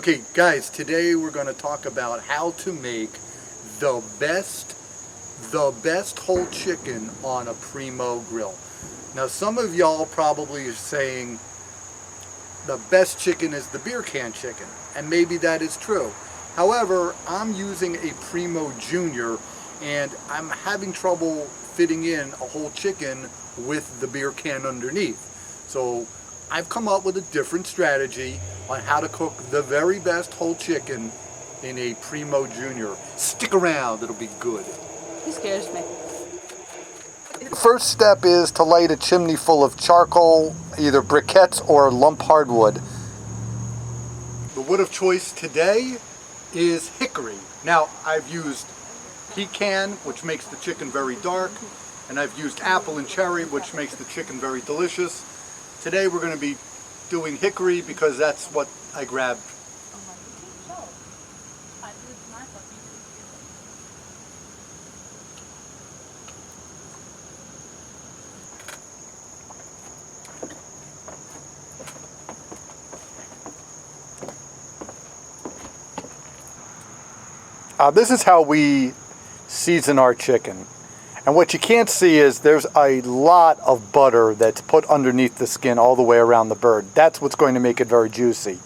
Okay guys, today we're going to talk about how to make the best whole chicken on a Primo grill. Now some of y'all probably are saying the best chicken is the beer can chicken, and maybe that is true. However, I'm using a Primo Jr and I'm having trouble fitting in a whole chicken with the beer can underneath. So I've come up with a different strategy on how to cook the very best whole chicken in a Primo Jr. Stick around, it'll be good. He scares me. First step is to light a chimney full of charcoal, either briquettes or lump hardwood. The wood of choice today is hickory. Now I've used pecan, which makes the chicken very dark, and I've used apple and cherry, which makes the chicken very delicious. Today we're going to be doing hickory because that's what I grabbed. This is how we season our chicken. And what you can't see is there's a lot of butter that's put underneath the skin all the way around the bird. That's what's going to make it very juicy.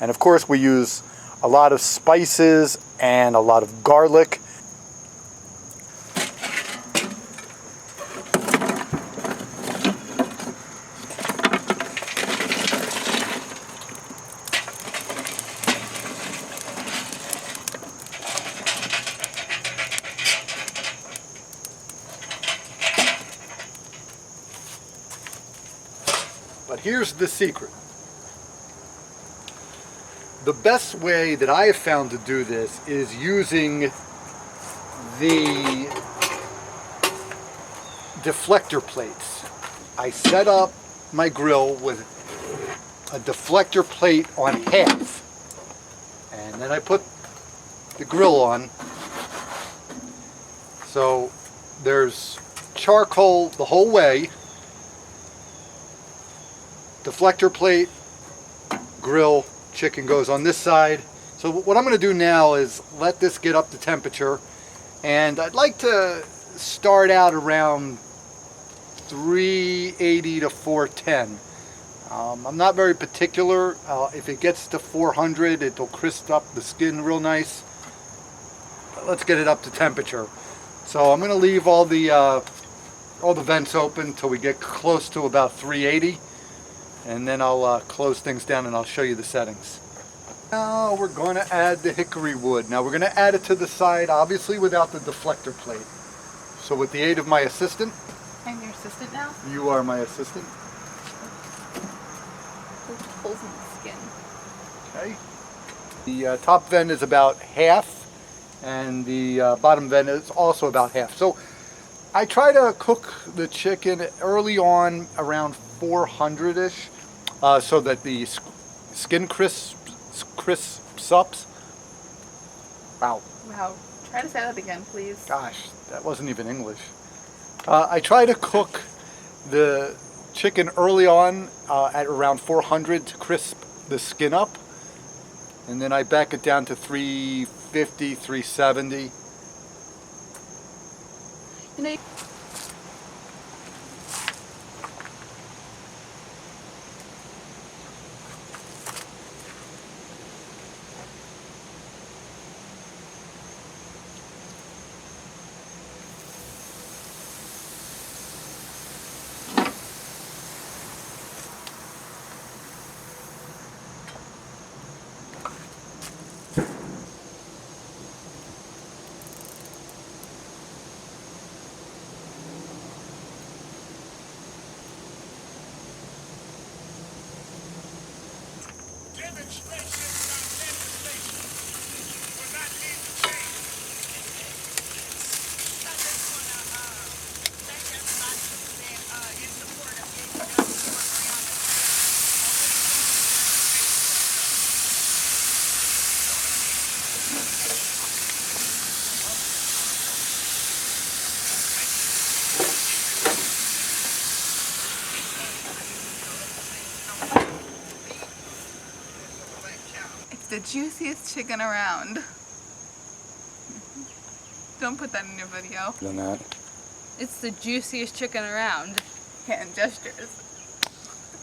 And of course we use a lot of spices and a lot of garlic. But here's the secret. The best way that I have found to do this is using the deflector plates. I set up my grill with a deflector plate on half, and then I put the grill on. So there's charcoal the whole way. Deflector plate, grill, chicken goes on this side. So what I'm going to do now is let this get up to temperature, and I'd like to start out around 380 to 410. I'm not very particular. If it gets to 400, it'll crisp up the skin real nice. But let's get it up to temperature. So I'm going to leave all the vents open until we get close to about 380. And then I'll close things down and I'll show you the settings. Now we're going to add the hickory wood. Now we're going to add it to the side, obviously without the deflector plate. So with the aid of my assistant. I'm your assistant now? You are my assistant. There's holes in the skin. Okay. The top vent is about half, and the bottom vent is also about half. So I try to cook the chicken early on around 400-ish, so that the skin crisps up. Wow. Wow. Try to say that again, please. Gosh, that wasn't even English. I try to cook the chicken early on at around 400 to crisp the skin up, and then I back it down to 350, 370. You know, juiciest chicken around. Don't put that in your video. Done that. It's the juiciest chicken around. Hand gestures.